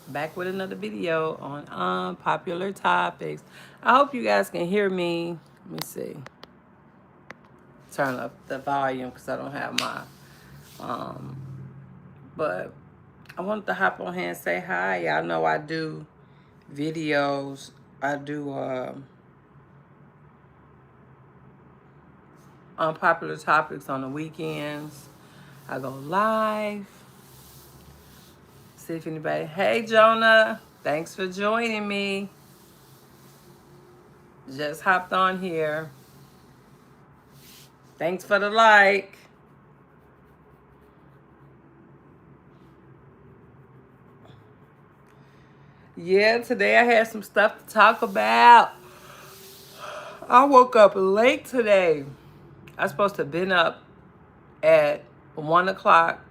Back with another video on unpopular topics. I hope you guys can hear me. Let me see. Turn up the volume because I don't have my um but I wanted to hop on here and say hi. Y'all know I do videos. I do unpopular topics on the weekends. I go live. See if anybody. Hey Jonah, thanks for joining me. Just hopped on here. Thanks for the like. Yeah, today I had some stuff to talk about. I woke up late today. I was supposed to have been up at 1 o'clock.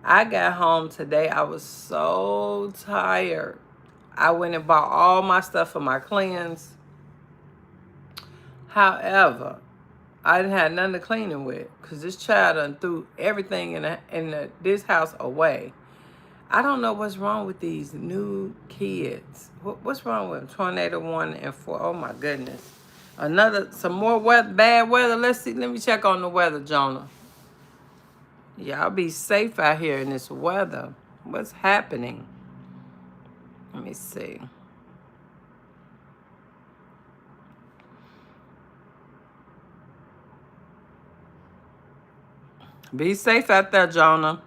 I got home today. I was so tired. I went and bought all my stuff for my cleanse. However, I didn't have nothing to clean it with because this child done threw everything in this house away. I don't know what's wrong with these new kids. What's wrong with them? Tornado 1 and 4. Oh my goodness. Some more bad weather. Let's see. Let me check on the weather, Jonah. Y'all be safe out here in this weather. What's happening? Let me see. Be safe out there, Jonah.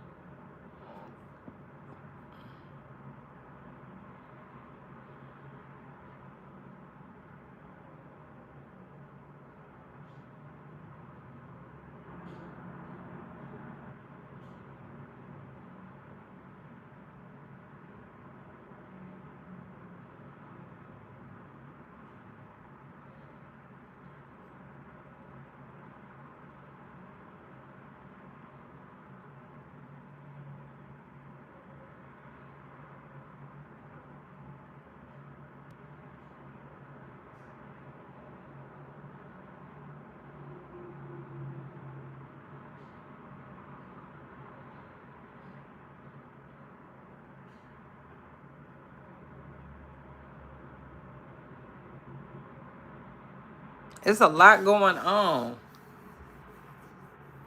It's a lot going on.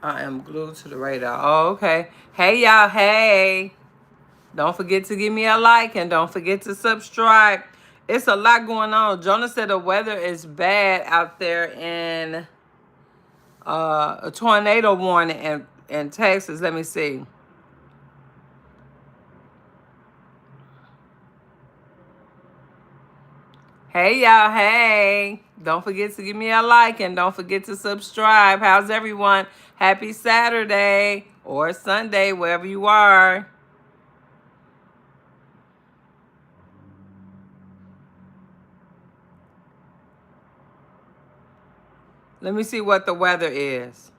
I am glued to the radar. Oh, okay. Hey, y'all. Hey. Don't forget to give me a like and don't forget to subscribe. It's a lot going on. Jonah said the weather is bad out there in a tornado warning in Texas. Let me see. Hey, y'all. Hey. Don't forget to give me a like and don't forget to subscribe. How's everyone? Happy Saturday or Sunday, wherever you are. Let me see what the weather is.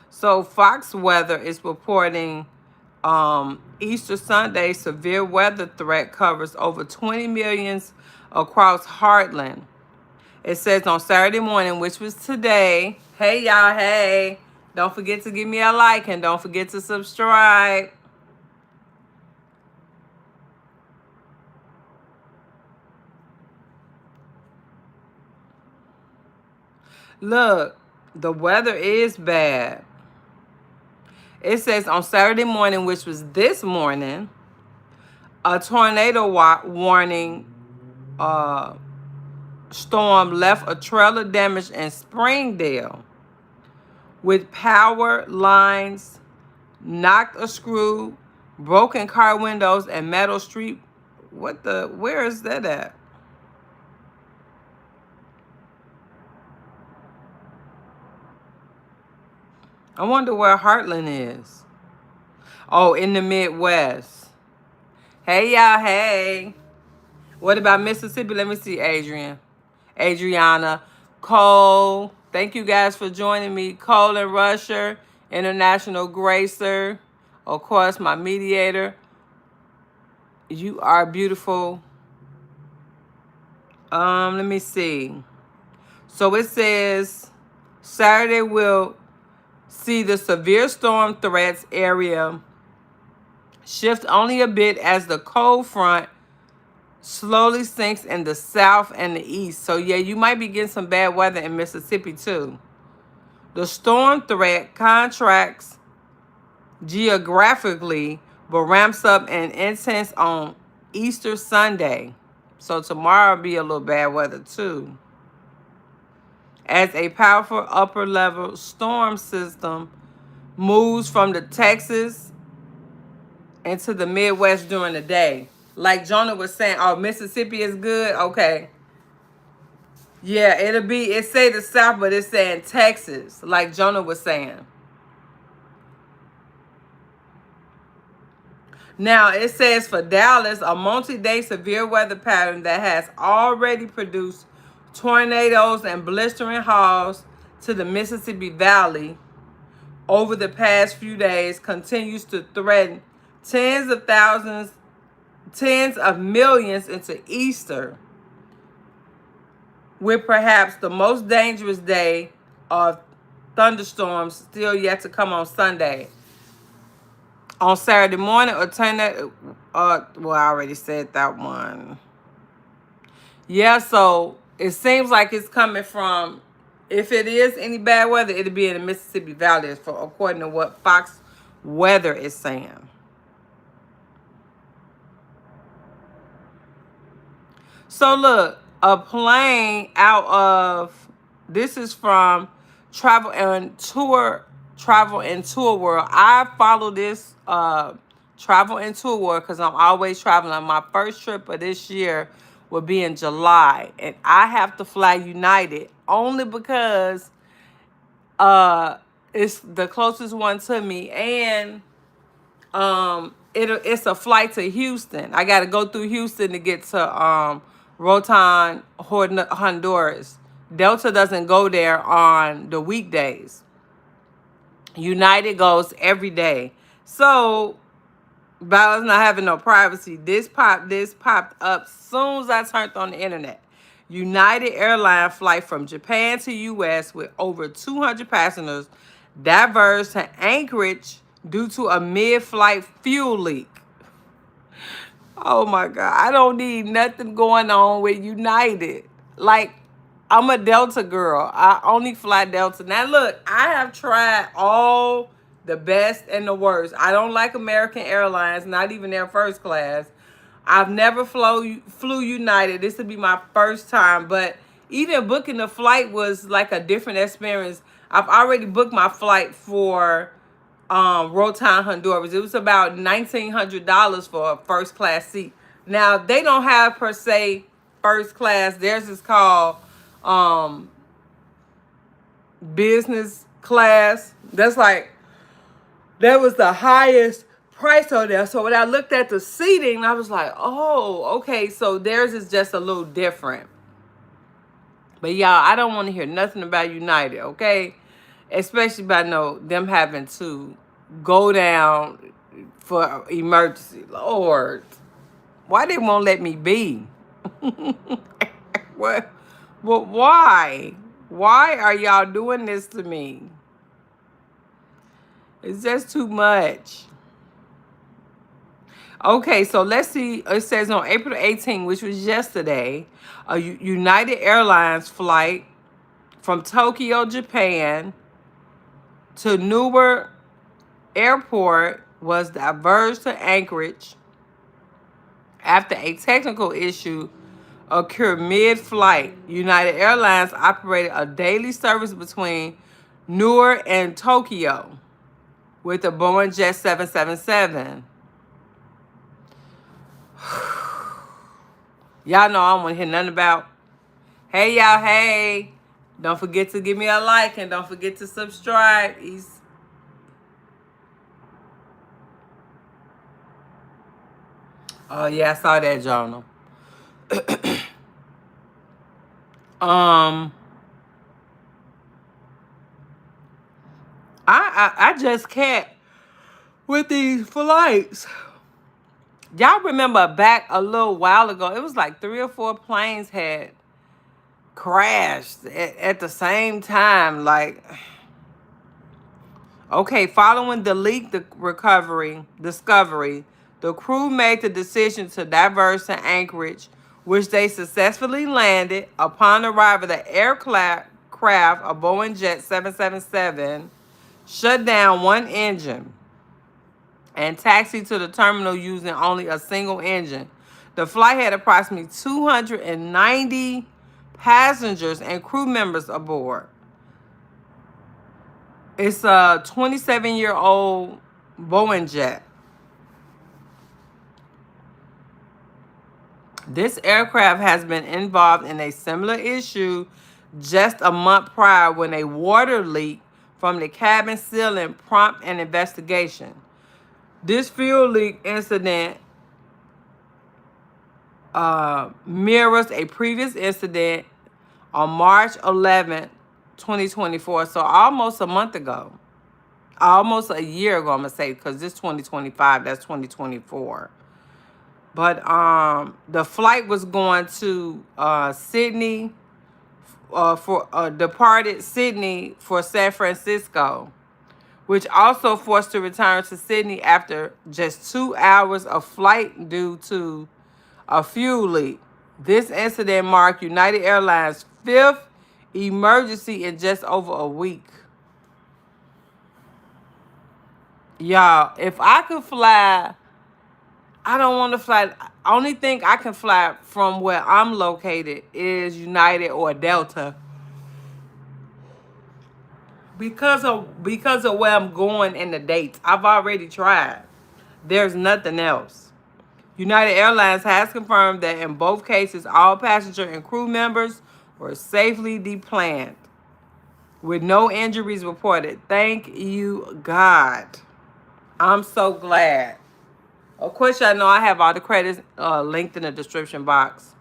So Fox Weather is reporting Easter Sunday severe weather threat covers over 20 millions across Heartland. It says on Saturday morning, which was today. Hey, y'all. Hey. Don't forget to give me a like and don't forget to subscribe. Look, the weather is bad. It says on Saturday morning, which was this morning, a tornado warning storm left a trail of damage in Springdale with power lines knocked askew, broken car windows, and metal street. Where is that at? I wonder where Heartland is. Oh, in the Midwest. Hey, y'all, hey. What about Mississippi? Let me see, Adriana, Cole. Thank you guys for joining me. Cole and Rusher, International Gracer. Of course, my mediator. You are beautiful. Let me see. So it says Saturday will see the severe storm threats area shift only a bit as the cold front slowly sinks in the south and the east. So yeah, you might be getting some bad weather in Mississippi too. The storm threat contracts geographically but ramps up in intense on Easter Sunday. So tomorrow will be a little bad weather too. As a powerful upper level storm system moves from the Texas into the Midwest during the day. Like Jonah was saying, oh, Mississippi is good. Okay. Yeah, it say the South, but it's saying Texas, like Jonah was saying. Now, it says for Dallas, a multi-day severe weather pattern that has already produced tornadoes and blistering hauls to the Mississippi Valley over the past few days continues to threaten tens of thousands, tens of millions into Easter, with perhaps the most dangerous day of thunderstorms still yet to come on Sunday. On Saturday morning, well, I already said that one. Yeah, so it seems like it's coming from, if it is any bad weather, it'll be in the Mississippi Valley, according to what Fox Weather is saying. So look, a plane out of, this is from Travel and Tour World. I follow this Travel and Tour World because I'm always traveling. My first trip of this year will be in July, and I have to fly United only because it's the closest one to me, and it's a flight to Houston. I got to go through Houston to get to Rotan, Honduras. Delta doesn't go there on the weekdays. United goes every day. So, by us not having no privacy, this popped up soon as I turned on the internet. United Airlines flight from Japan to U.S. with over 200 passengers diverged to Anchorage due to a mid-flight fuel leak. Oh my God. I don't need nothing going on with United. Like, I'm a Delta girl. I only fly Delta. Now, look, I have tried all the best and the worst. I don't like American Airlines, not even their first class. I've never flew United. This would be my first time. But even booking the flight was like a different experience. I've already booked my flight for Rotan, Honduras. It was about $1,900 for a first class seat. Now, they don't have per se first class. Theirs is called business class. That was the highest price on there. So when I looked at the seating, I was like, oh, okay, so theirs is just a little different. But y'all, I don't want to hear nothing about United, okay? Especially about them having to go down for emergency. Lord, why they won't let me be? What? But why? Why are y'all doing this to me? It's just too much. Okay, so let's see. It says on April 18th, which was yesterday, a United Airlines flight from Tokyo, Japan to Newark Airport was diverged to Anchorage after a technical issue occurred mid-flight. United Airlines operated a daily service between Newark and Tokyo with a Boeing Jet 777. Y'all know I don't want to hear nothing about. Hey, y'all, hey. Don't forget to give me a like and don't forget to subscribe. Oh, yeah, I saw that, Jonah. I just can't with these flights. Y'all remember back a little while ago, it was like 3 or 4 planes had crashed at the same time. Like, okay, following the leak discovery, the crew made the decision to divert to Anchorage, which they successfully landed. Upon arrival, the aircraft, a Boeing Jet 777, shut down one engine and taxied to the terminal using only a single engine. The flight had approximately 290 passengers and crew members aboard. It's a 27-year-old Boeing jet. This aircraft has been involved in a similar issue just a month prior when a water leak from the cabin ceiling prompted an investigation. This fuel leak incident mirrors a previous incident on March 11th, 2024. So almost a month ago. Almost a year ago, I'm going to say, because this 2025, that's 2024. But the flight was going to Sydney, departed Sydney for San Francisco, which also forced to return to Sydney after just 2 hours of flight due to a fuel leak. This incident marked United Airlines' 5th emergency in just over a week. Y'all, if I could fly, I don't want to fly. Only thing I can fly from where I'm located is United or Delta. Because of where I'm going and the dates. I've already tried. There's nothing else. United Airlines has confirmed that in both cases, all passenger and crew members were safely deplaned, with no injuries reported. Thank you, God. I'm so glad. Of course, y'all know I have all the credits linked in the description box.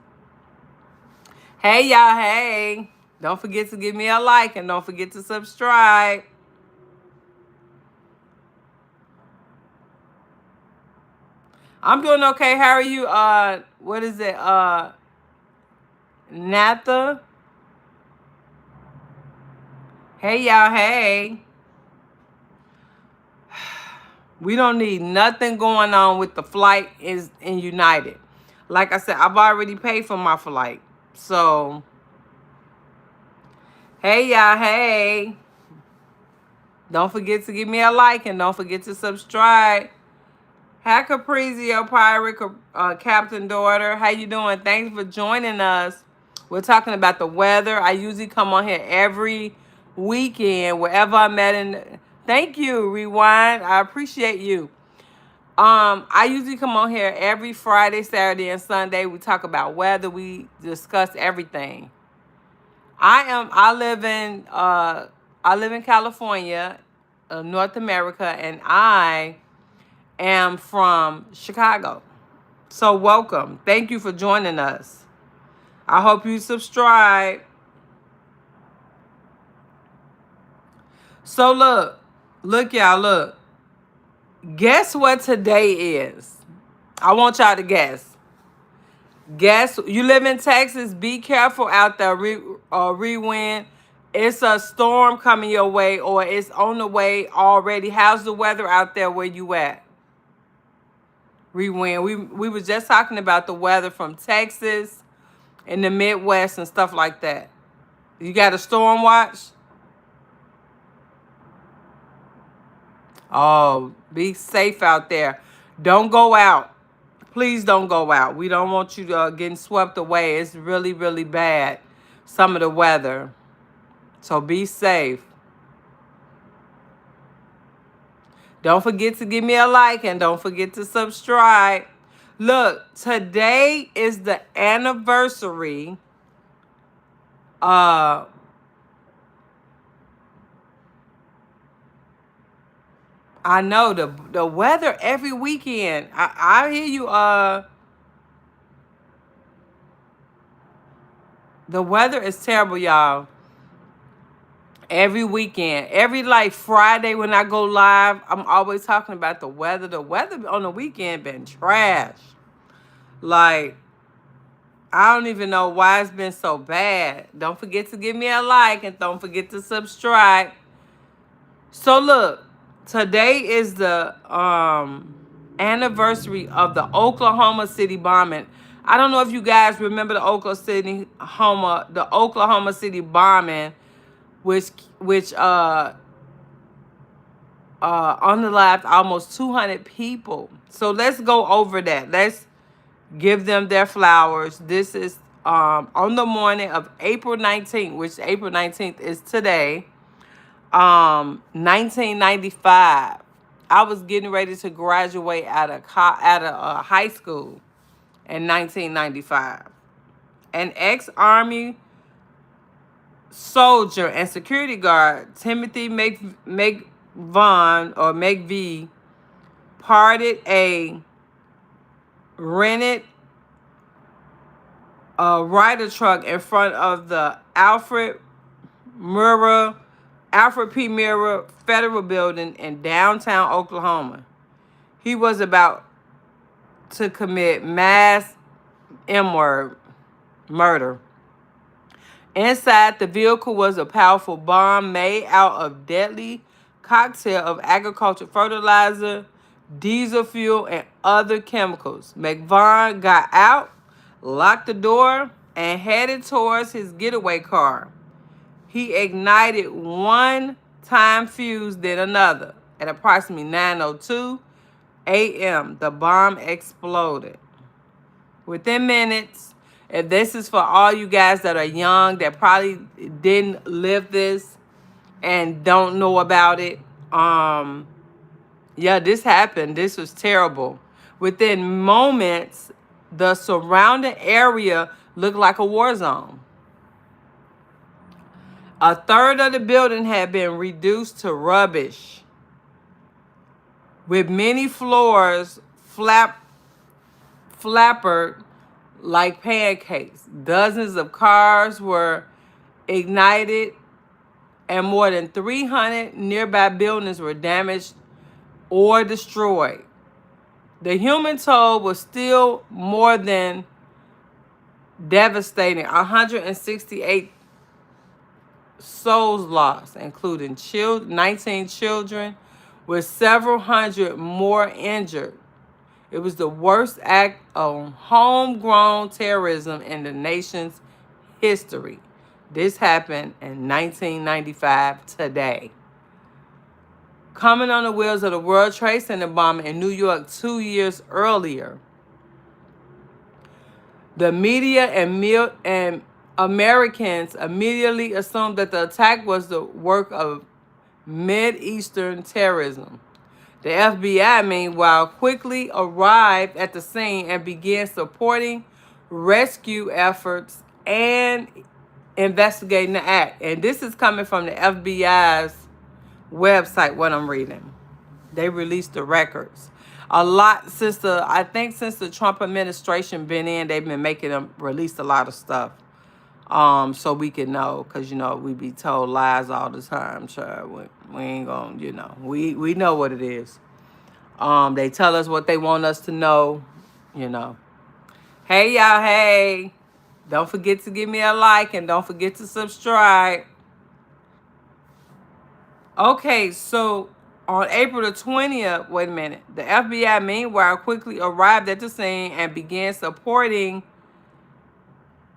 Hey, y'all. Hey. Don't forget to give me a like and don't forget to subscribe. I'm doing okay. How are you? What is it? Natha? Hey, y'all. Hey. We don't need nothing going on with the flight in United. Like I said, I've already paid for my flight. So, hey, y'all. Hey. Don't forget to give me a like and don't forget to subscribe. Hi, Caprizio Pirate, Captain Daughter. How you doing? Thanks for joining us. We're talking about the weather. I usually come on here every weekend, wherever I'm at. Thank you, Rewind. I appreciate you. I usually come on here every Friday, Saturday, and Sunday. We talk about weather. We discuss everything. I live in California, North America, and I am from Chicago. So welcome. Thank you for joining us. I hope you subscribe. So look y'all, look. Guess what today is? I want y'all to guess. Guess, you live in Texas, be careful out there, rewind. It's a storm coming your way or it's on the way already. How's the weather out there where you at? Rewind. We was just talking about the weather from Texas and the Midwest and stuff like that. You got a storm watch? Oh, be safe out there. Don't go out. Please don't go out. We don't want you getting swept away. It's really, really bad, some of the weather. So be safe. Don't forget to give me a like and don't forget to subscribe. Look, today is the anniversary. I know the weather every weekend. I hear you. The weather is terrible, y'all. Every weekend, every like Friday when I go live, I'm always talking about the weather. The weather on the weekend been trash. Like, I don't even know why it's been so bad. Don't forget to give me a like and don't forget to subscribe. So look, today is the anniversary of the Oklahoma City bombing. I don't know if you guys remember the Oklahoma City bombing, which unalived almost 200 people. So let's go over that. Let's give them their flowers. This is on the morning of April 19th, which April 19th is today. 1995. I was getting ready to graduate out of high school in 1995. An ex-Army soldier and security guard, Timothy McVie, parted a rented rider truck in front of the Alfred P. Murrah Federal Building in downtown Oklahoma. He was about to commit mass murder. Inside the vehicle was a powerful bomb made out of deadly cocktail of agricultural fertilizer, diesel fuel, and other chemicals. McVaughn got out, locked the door, and headed towards his getaway car. He ignited one time fuse, then another. At approximately 9:02 a.m., the bomb exploded. Within minutes, if this is for all you guys that are young, that probably didn't live this and don't know about it, yeah, this happened. This was terrible. Within moments, the surrounding area looked like a war zone. A third of the building had been reduced to rubbish, with many floors flappered like pancakes. Dozens of cars were ignited, and more than 300 nearby buildings were damaged or destroyed. The human toll was still more than devastating. 168 souls lost, including 19 children, with several hundred more injured. It was the worst act of homegrown terrorism in the nation's history. This happened in 1995 today. Coming on the wheels of the World Trade Center bombing in New York 2 years earlier, the media and Americans immediately assumed that the attack was the work of Mideastern terrorism. The FBI, meanwhile, quickly arrived at the scene and began supporting rescue efforts and investigating the act. And this is coming from the FBI's website, what I'm reading. They released the records. Since the Trump administration been in, they've been making them release a lot of stuff. So we can know, because, we be told lies all the time, child. We ain't gonna, we know what it is. They tell us what they want us to know, Hey, y'all, hey. Don't forget to give me a like and don't forget to subscribe. Okay, so on April the 20th, wait a minute. The FBI, meanwhile, quickly arrived at the scene and began supporting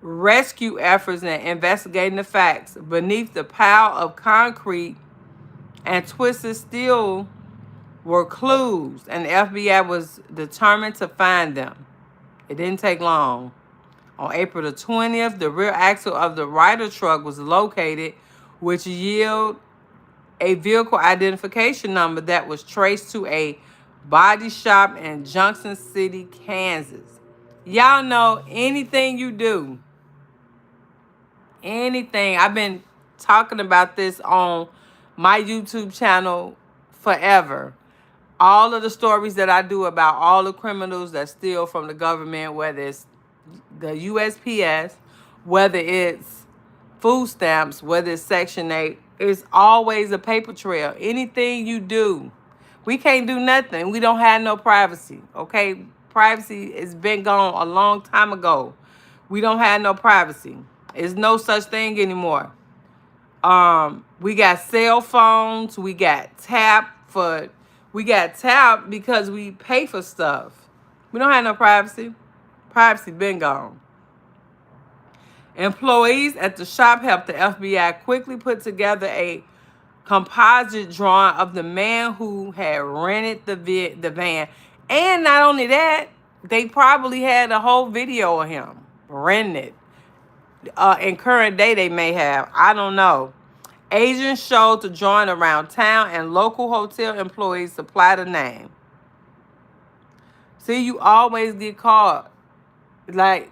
rescue efforts and investigating the facts. Beneath the pile of concrete and twisted steel were clues, and the FBI was determined to find them. It didn't take long. On April the 20th, the rear axle of the rider truck was located, which yielded a vehicle identification number that was traced to a body shop in Junction City, Kansas. Y'all know anything you do, anything. I've been talking about this on my YouTube channel forever. All of the stories that I do about all the criminals that steal from the government, whether it's the USPS, whether it's food stamps, whether it's Section 8, it's always a paper trail. Anything you do, we can't do nothing. We don't have no privacy, okay? Privacy has been gone a long time ago. We don't have no privacy. There's no such thing anymore. We got cell phones. We got tap because we pay for stuff. We don't have no privacy. Privacy been gone. Employees at the shop helped the FBI quickly put together a composite drawing of the man who had rented the van. And not only that, they probably had a whole video of him renting it. In current day, they may have. I don't know. Agents showed the drawing around town, and local hotel employees supplied a name. See, you always get caught. Like,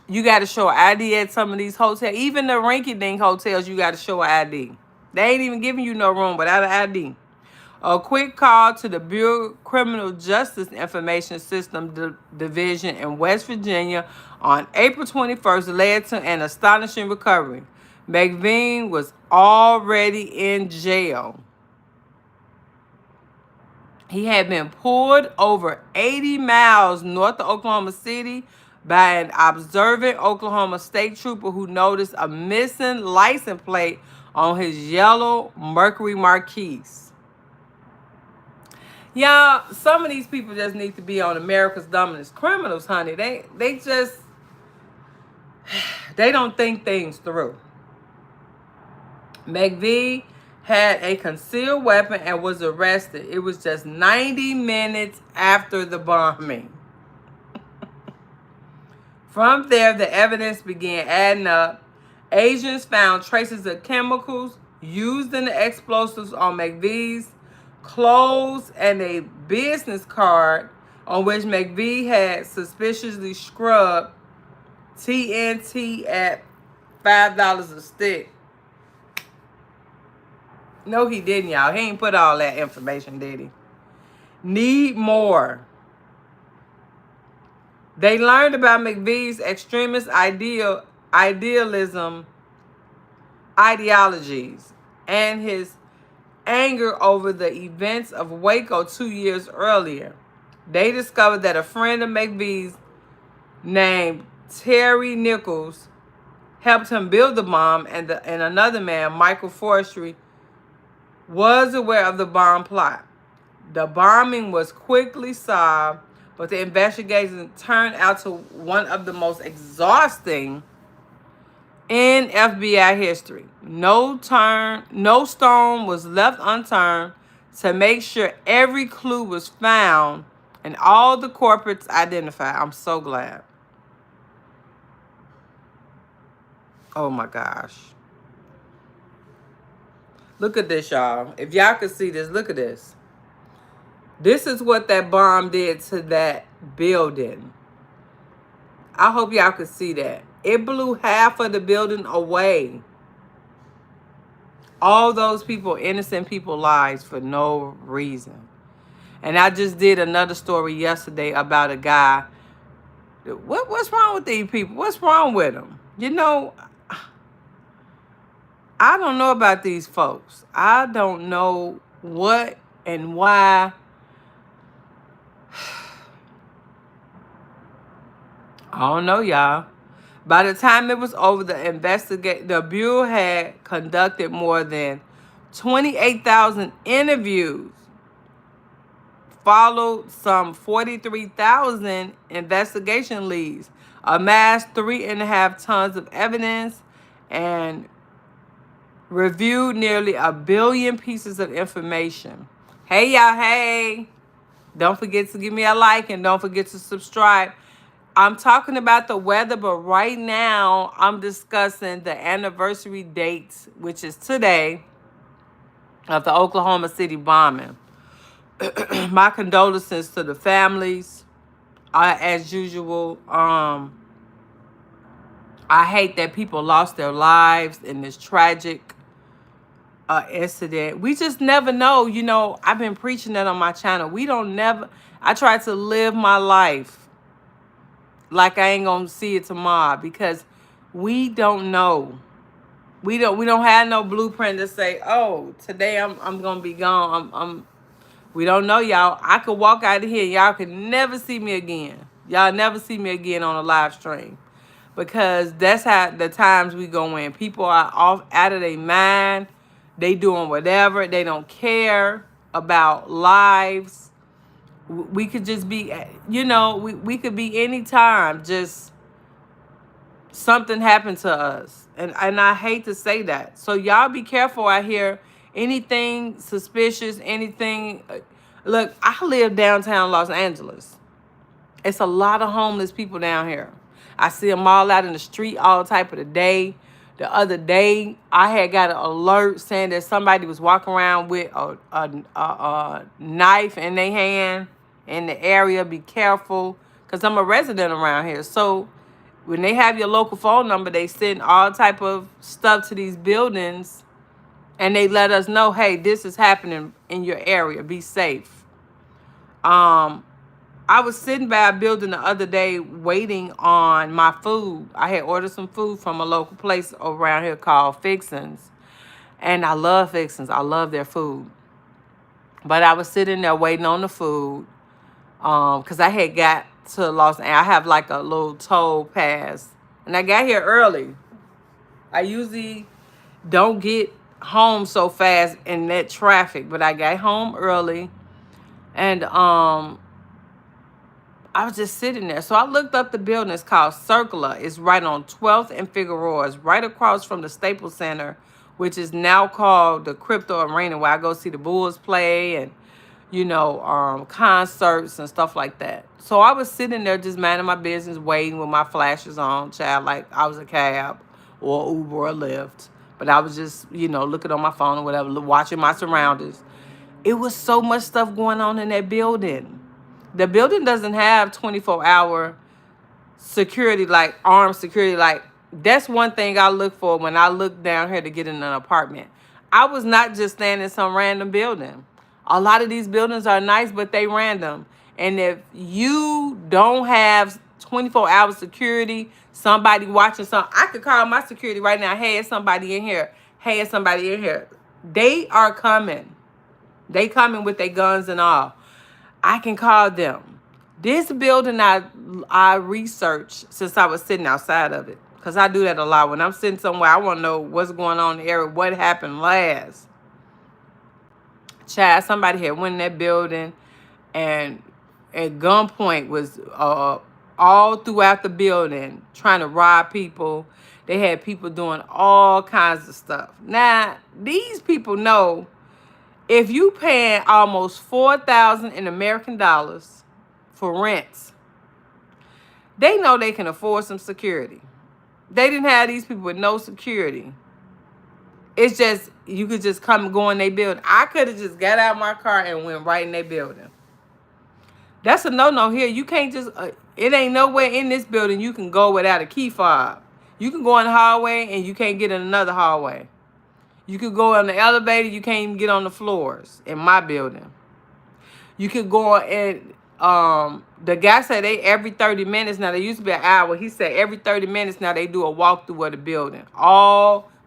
you got to show ID at some of these hotels. Even the rinky-dink hotels, you got to show an ID. They ain't even giving you no room without an ID. A quick call to the Bureau of Criminal Justice Information System Division in West Virginia on April 21st led to an astonishing recovery. McBing was already in jail. He had been pulled over 80 miles north of Oklahoma City by an observant Oklahoma state trooper who noticed a missing license plate on his yellow Mercury Marquise. Y'all, some of these people just need to be on America's Dumbest Criminals, honey. They don't think things through. McVie had a concealed weapon and was arrested. It was just 90 minutes after the bombing. From there, the evidence began adding up. Agents found traces of chemicals used in the explosives on McVie's clothes and a business card on which McVie had suspiciously scrubbed TNT at $5 a stick. No, he didn't, y'all. He ain't put all that information, did he? Need more. They learned about McVie's extremist ideologies and his anger over the events of Waco 2 years earlier. They discovered that a friend of McVie's named Terry Nichols helped him build the bomb, and another man, Michael Forestry, was aware of the bomb plot. The bombing was quickly solved, but the investigation turned out to one of the most exhausting in FBI history. No stone was left unturned to make sure every clue was found and all the culprits identified. I'm so glad. Oh my gosh. Look at this, y'all. If y'all could see this, look at this. This is what that bomb did to that building. I hope y'all could see that. It blew half of the building away. All those people, innocent people, lives for no reason. And I just did another story yesterday about a guy. What's wrong with these people? What's wrong with them? You know, I don't know about these folks. I don't know what and why. I don't know, y'all. By the time it was over, the Bureau had conducted more than 28,000 interviews, followed some 43,000 investigation leads, amassed 3.5 tons of evidence, and reviewed nearly 1 billion pieces of information. Hey, y'all, hey. Don't forget to give me a like and don't forget to subscribe. I'm talking about the weather, but right now I'm discussing the anniversary dates, which is today, of the Oklahoma City bombing. My condolences to the families. As usual, I hate that people lost their lives in this tragic incident. We just never know. You know, I've been preaching that on my channel. I try to live my life like I ain't gonna see it tomorrow, because we don't know. We don't have no blueprint to say, oh, today I'm gonna be gone. We don't know, y'all. I could walk out of here, y'all could never see me again. Y'all never see me again on a live stream. because that's how the times we go in. People are off out of their mind. They doing whatever. They don't care about lives. We could just be, you know, we could be anytime. Just something happened to us. And I hate to say that. So y'all be careful out here. Anything suspicious, anything. Look, I live downtown Los Angeles. It's a lot of homeless people down here. I see them all out in the street all type of the day. The other day, I had got an alert saying that somebody was walking around with a knife in their hand in the area. Be careful, because I'm a resident around here. So when they have your local phone number, they send all type of stuff to these buildings, and they let us know, hey, this is happening in your area. Be safe. I was sitting by a building the other day waiting on my food. I had ordered some food from a local place around here called Fixins. And I love Fixins. I love their food. But I was sitting there waiting on the food because I had got to Los Angeles. I have like a little toll pass. And I got here early. I usually don't get home so fast in that traffic. But I got home early. And I was just sitting there. So I looked up the building. It's called Circular. It's right on 12th and Figueroa. It's right across from the Staples Center, which is now called the Crypto Arena, where I go see the Bulls play and, you know, concerts and stuff like that. So I was sitting there just minding my business, waiting with my flashes on, child, like I was a cab or Uber or Lyft. But I was just, you know, looking on my phone or whatever, watching my surroundings. It was so much stuff going on in that building. The building doesn't have 24-hour security, like armed security. Like, that's one thing I look for when I look down here to get in an apartment. I was not just staying in some random building. A lot of these buildings are nice, but they random. And if you don't have 24-hour security, somebody watching something, I could call my security right now. Hey, it's somebody in here. Hey, it's somebody in here. They are coming. They coming with their guns and all. I can call them. This building I researched since I was sitting outside of it. Because I do that a lot. When I'm sitting somewhere, I want to know what's going on in the area, what happened last. Child, somebody had went in that building and at gunpoint was all throughout the building trying to rob people. They had people doing all kinds of stuff. Now, these people know if you paying almost $4,000 in American dollars for rents, they know they can afford some security. They didn't have these people with no security. It's just, you could just come and go in their building. I could have just got out of my car and went right in their building. That's a no-no here. You can't just, it ain't nowhere in this building you can go without a key fob. You can go in the hallway and you can't get in another hallway. You could go on the elevator, you can't even get on the floors in my building. You could go and the guy said they every 30 minutes, now they used to be an hour. He said every 30 minutes now they do a walkthrough of the building.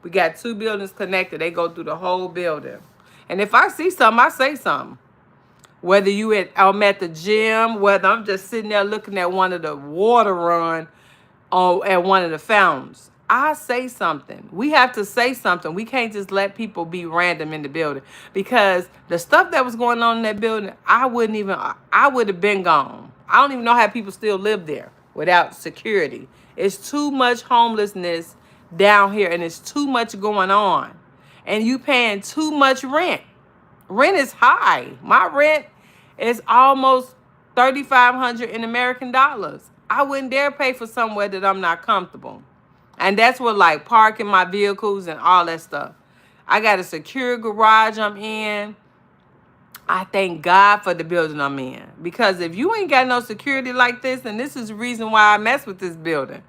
We got 2 buildings connected. They go through the whole building. And if I see something, I say something. Whether I'm at the gym, whether I'm just sitting there looking at one of the water run or at one of the fountains. I say something. We have to say something. We can't just let people be random in the building, because the stuff that was going on in that building, I would have been gone. I don't even know how people still live there without security. It's too much homelessness down here, and it's too much going on. And you paying too much rent. Rent is high. My rent is almost $3,500 in American dollars. I wouldn't dare pay for somewhere that I'm not comfortable. And that's what, like, parking my vehicles and all that stuff. I got a secure garage I'm in. I thank God for the building I'm in. Because if you ain't got no security like this, and this is the reason why I mess with this building.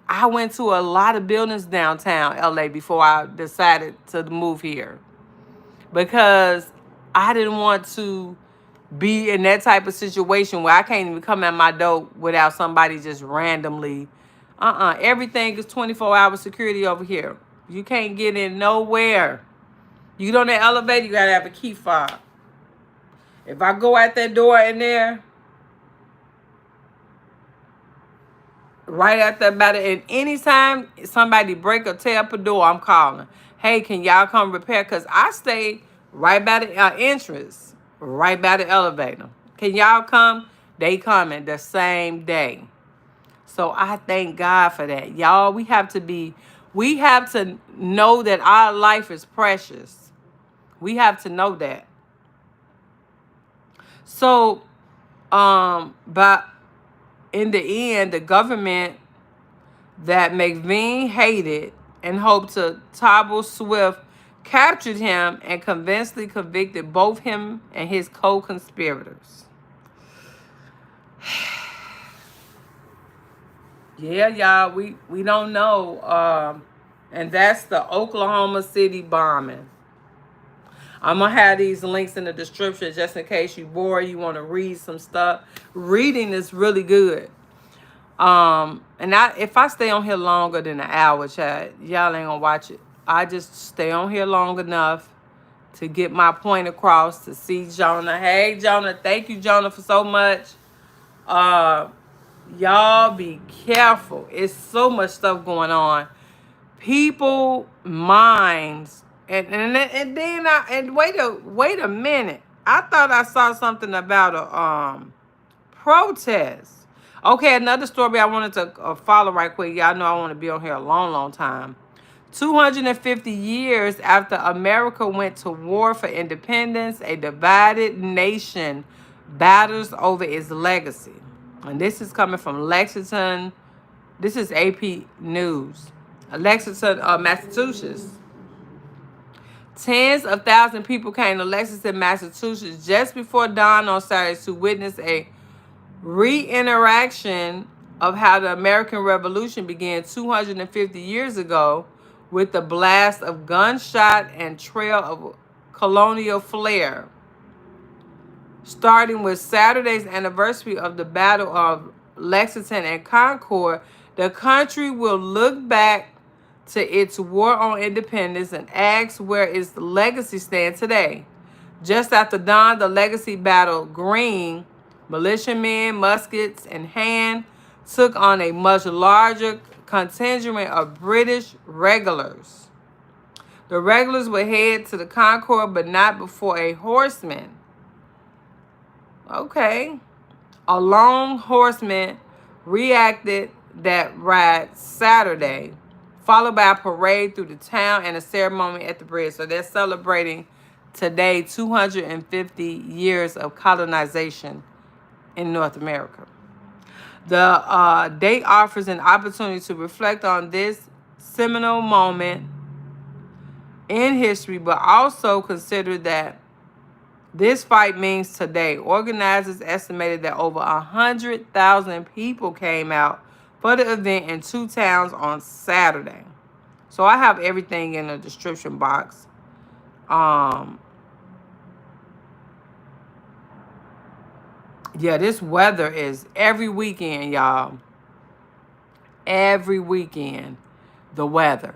I went to a lot of buildings downtown LA before I decided to move here. Because I didn't want to be in that type of situation where I can't even come at my door without somebody just randomly. Everything is 24-hour security over here. You can't get in nowhere. You get on the elevator, you got to have a key fob. If I go out that door in there, Right after about it. And anytime somebody break or tear up a door, I'm calling. Hey, can y'all come repair? Because I stay right by the entrance, right by the elevator. Can y'all come? They coming the same day. So I thank God for that. Y'all, we have to know that our life is precious. We have to know that. So, but in the end, the government that McVeigh hated and hoped to topple Swift captured him and convincingly convicted both him and his co-conspirators. Yeah, y'all, we don't know. And that's the Oklahoma City bombing. I'm going to have these links in the description just in case you bored, you want to read some stuff. Reading is really good. And if I stay on here longer than an hour, chat, y'all ain't gonna watch it. I just stay on here long enough to get my point across, to see Jonah. Hey, Jonah, thank you, Jonah, for so much. Y'all be careful. It's so much stuff going on. People minds, and wait a minute. I thought I saw something about a protest. Okay, another story I wanted to follow right quick. Y'all know I want to be on here a long, long time. 250 years after America went to war for independence, a divided nation battles over its legacy. And this is coming from Lexington. This is AP News. Lexington, Massachusetts. Tens of thousands of people came to Lexington, Massachusetts just before dawn on Saturday to witness a reiteration of how the American Revolution began 250 years ago with the blast of gunshot and trail of colonial flair. Starting with Saturday's anniversary of the Battle of Lexington and Concord, the country will look back to its war on independence and ask where its legacy stands today. Just after dawn, the legacy battle green, militiamen, muskets in hand, took on a much larger contingent of British regulars. The regulars would head to the Concord, but not before a horseman. Okay. A lone horseman reacted that ride Saturday, followed by a parade through the town and a ceremony at the bridge. So they're celebrating today 250 years of colonization in North America. The date offers an opportunity to reflect on this seminal moment in history, but also consider that this fight means today. Organizers estimated that over 100,000 people came out for the event in two towns on Saturday. So I have everything in the description box. Yeah, this weather is every weekend, y'all. Every weekend, the weather.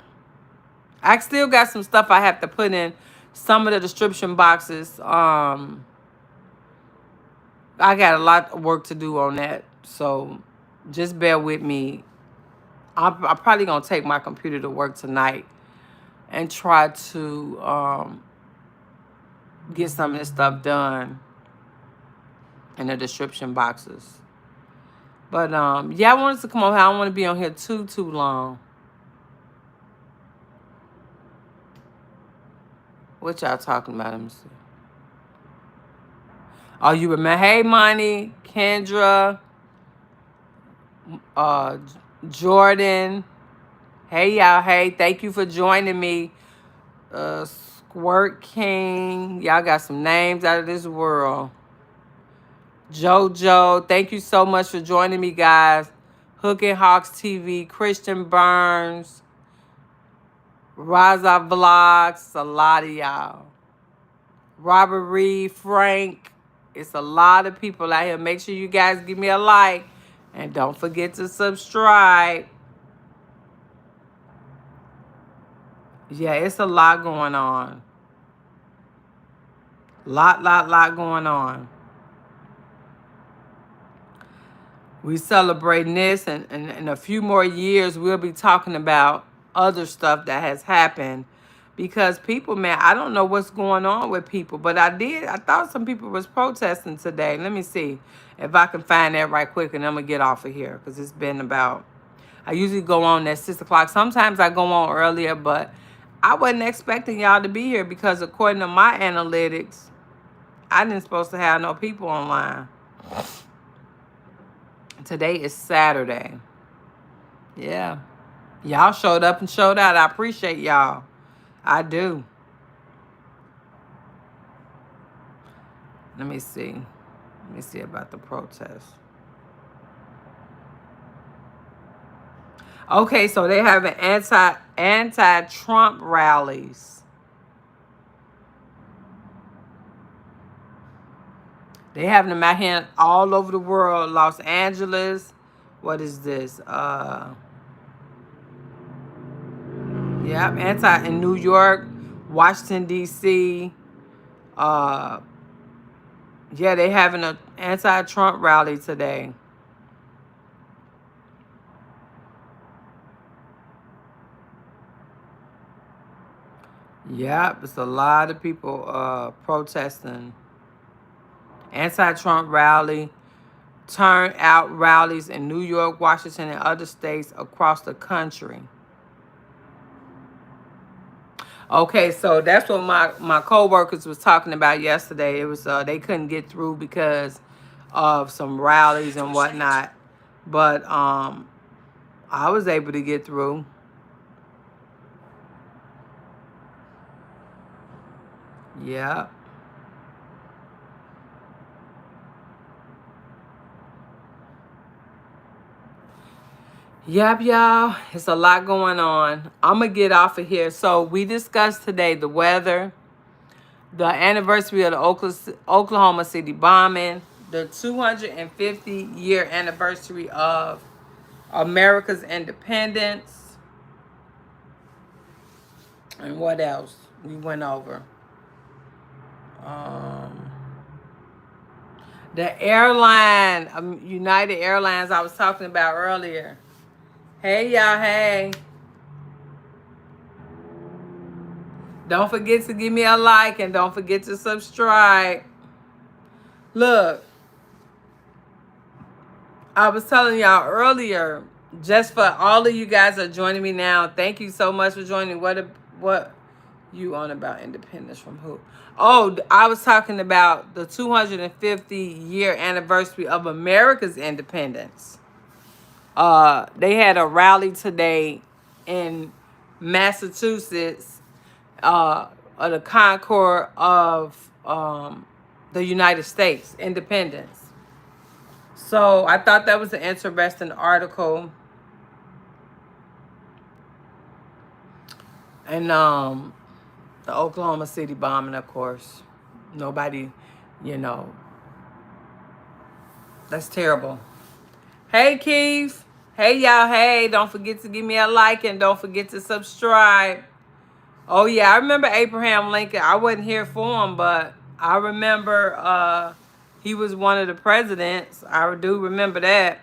I still got some stuff I have to put in some of the description boxes. I got a lot of work to do on that. So just bear with me. I'm probably going to take my computer to work tonight and try to get some of this stuff done in the description boxes. But yeah, I wanted to come on here. I don't want to be on here too long. What y'all talking about? Let me see. Oh, you remember? Hey, Money, Kendra, Jordan. Hey, y'all. Hey, thank you for joining me. Squirt King. Y'all got some names out of this world. JoJo, thank you so much for joining me, guys. Hook and Hawks TV, Christian Burns, Raza Vlogs, a lot of y'all. Robert Reed, Frank. It's a lot of people out here. Make sure you guys give me a like. And don't forget to subscribe. Yeah, it's a lot going on. Lot going on. We celebrating this, and in a few more years, we'll be talking about other stuff that has happened. Because people, man, I don't know what's going on with people, but I thought some people was protesting today. Let me see if I can find that right quick, and I'm going to get off of here because it's been about, I usually go on at 6 o'clock. Sometimes I go on earlier, but I wasn't expecting y'all to be here because according to my analytics, I didn't supposed to have no people online. Today is Saturday. Yeah. Y'all showed up and showed out. I appreciate y'all. I do. Let me see. Let me see about the protest. Okay, so they have an anti-Trump rallies. They having them out here all over the world. Los Angeles. What is this? Yep, in New York, Washington, D.C. Yeah, they having an anti-Trump rally today. Yep, it's a lot of people protesting. Anti-Trump rally, turnout rallies in New York, Washington, and other states across the country. Okay, so that's what my co-workers was talking about yesterday. It was they couldn't get through because of some rallies and whatnot. But I was able to get through. Yeah. Yep, y'all. It's a lot going on. I'm going to get off of here. So we discussed today the weather, the anniversary of the Oklahoma City bombing, the 250-year anniversary of America's independence, and what else we went over. The airline, United Airlines I was talking about earlier. Hey, y'all, hey. Don't forget to give me a like and don't forget to subscribe. Look, I was telling y'all earlier, just for all of you guys that are joining me now, thank you so much for joining. What you on about independence from who? Oh, I was talking about the 250-year anniversary of America's independence. They had a rally today in Massachusetts, the Concord of the United States independence. So I thought that was an interesting article. And the Oklahoma City bombing, of course. Nobody, that's terrible. Hey, Keith. Hey, y'all. Hey, don't forget to give me a like and don't forget to subscribe. Oh, yeah, I remember Abraham Lincoln. I wasn't here for him, but I remember he was one of the presidents. I do remember that.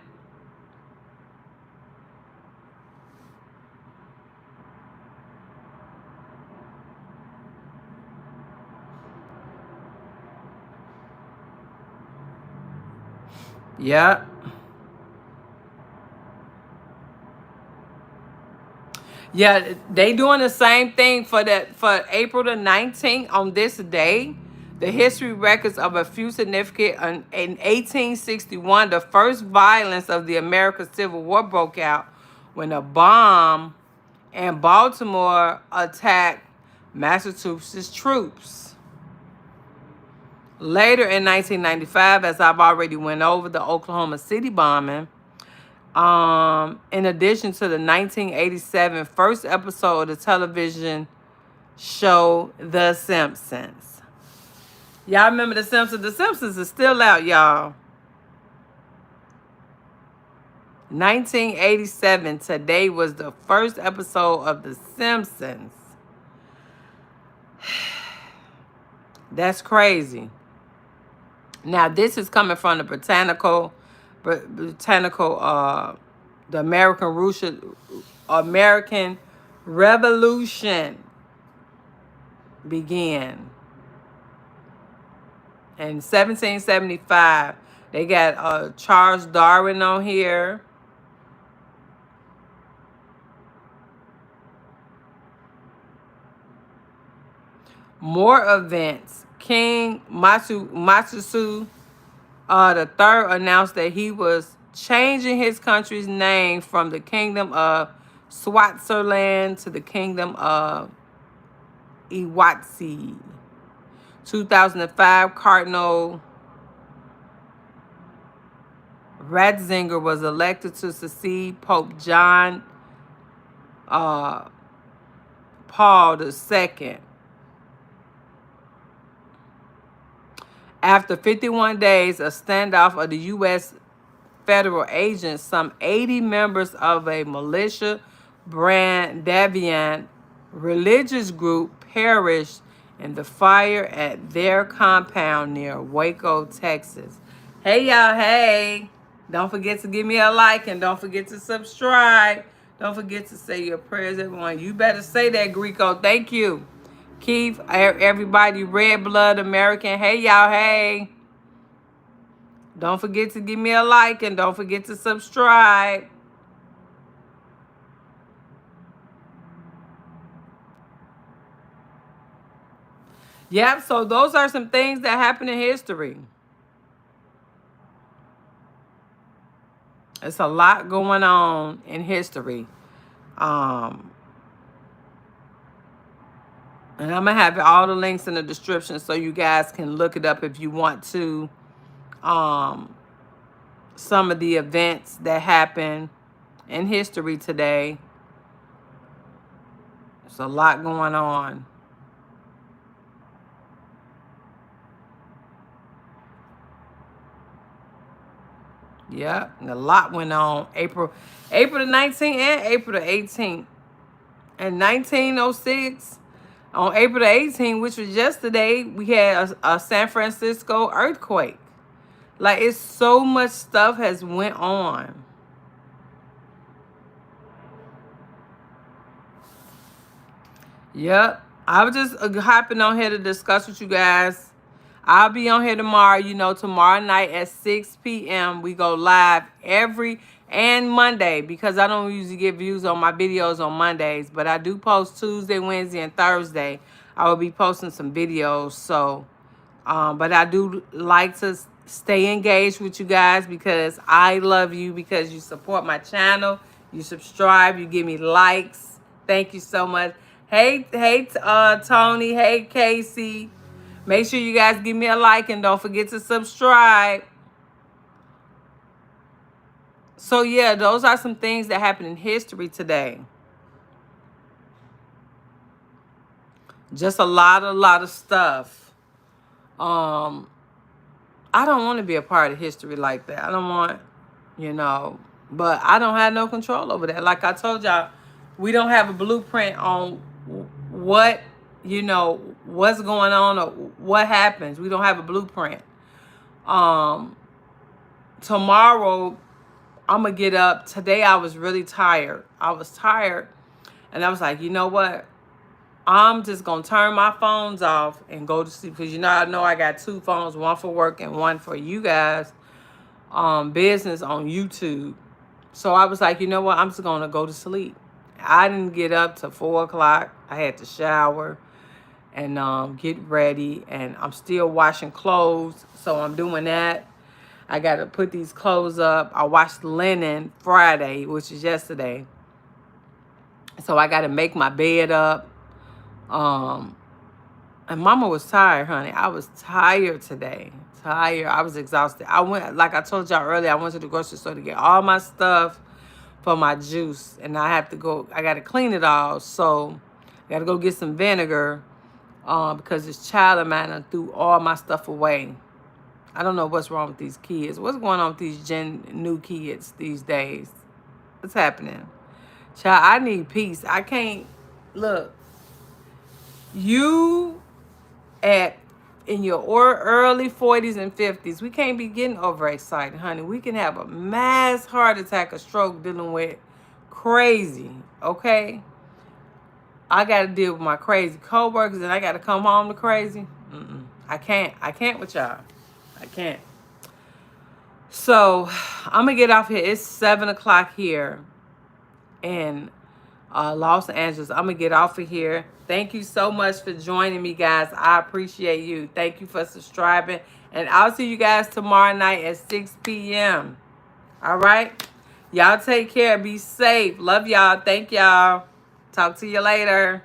Yep. Yeah, they doing the same thing for April the 19th on this day. The history records of a few significant in 1861, the first violence of the American Civil War broke out when a bomb in Baltimore attacked Massachusetts troops. Later in 1995, as I've already went over, the Oklahoma City bombing. In addition to the 1987 first episode of the television show The Simpsons. Y'all remember The Simpsons? The Simpsons is still out, y'all. 1987, today was the first episode of The Simpsons. That's crazy. Now, this is coming from the botanical, the American Revolution began. In 1775, they got Charles Darwin on here. More events. King Matsusu the third announced that he was changing his country's name from the Kingdom of Swaziland to the Kingdom of Iwatsi. 2005, Cardinal Ratzinger was elected to succeed Pope John Paul II. After 51 days, a standoff of the U.S. federal agents, some 80 members of a militia brand Deviant religious group perished in the fire at their compound near Waco, Texas. Hey, y'all. Hey. Don't forget to give me a like and don't forget to subscribe. Don't forget to say your prayers, everyone. You better say that, Greco. Thank you. Keith, everybody, Red Blood American. Hey, y'all. Hey. Don't forget to give me a like and don't forget to subscribe. Yep, so those are some things that happened in history. It's a lot going on in history. And I'm going to have all the links in the description so you guys can look it up if you want to. Some of the events that happened in history today. There's a lot going on. Yeah, and a lot went on. April the 19th and April the 18th. In 1906, on April the 18th, which was yesterday, we had a San Francisco earthquake. Like, it's so much stuff has went on. Yep. I was just hopping on here to discuss with you guys. I'll be on here tomorrow. You know, tomorrow night at 6 p.m. we go live and Monday, because I don't usually get views on my videos on Mondays, but I do post Tuesday, Wednesday, and Thursday. I will be posting some videos. So, but I do like to stay engaged with you guys because I love you, because you support my channel, you subscribe, you give me likes. Thank you so much. Hey, Tony. Hey, Casey. Make sure you guys give me a like and don't forget to subscribe. So, yeah, those are some things that happened in history today. Just a lot of stuff. I don't want to be a part of history like that. I don't want, but I don't have no control over that. Like I told y'all, we don't have a blueprint on what, what's going on or what happens. We don't have a blueprint. Tomorrow, I'm going to get up. Today, I was really tired. And I was like, you know what? I'm just going to turn my phones off and go to sleep. Because, I know I got 2 phones, one for work and one for you guys, business on YouTube. So I was like, you know what? I'm just going to go to sleep. I didn't get up till 4 o'clock. I had to shower and get ready. And I'm still washing clothes. So I'm doing that. I got to put these clothes up. I washed linen Friday, which is yesterday. So I got to make my bed up. And Mama was tired, honey. I was tired today. I was exhausted. I went, like I told y'all earlier, I went to the grocery store to get all my stuff for my juice. And I got to clean it all. So I got to go get some vinegar because this child of mine threw all my stuff away. I don't know what's wrong with these kids. What's going on with these new kids these days? What's happening? Child, I need peace. I can't, look. You at in your early 40s and 50s. We can't be getting overexcited, honey. We can have a mass heart attack or stroke dealing with crazy, okay? I got to deal with my crazy coworkers and I got to come home to crazy. I can't with y'all. I can't. So I'm going to get off here. It's 7 o'clock here in Los Angeles. I'm going to get off of here. Thank you so much for joining me, guys. I appreciate you. Thank you for subscribing. And I'll see you guys tomorrow night at 6 p.m. All right? Y'all take care. Be safe. Love y'all. Thank y'all. Talk to you later.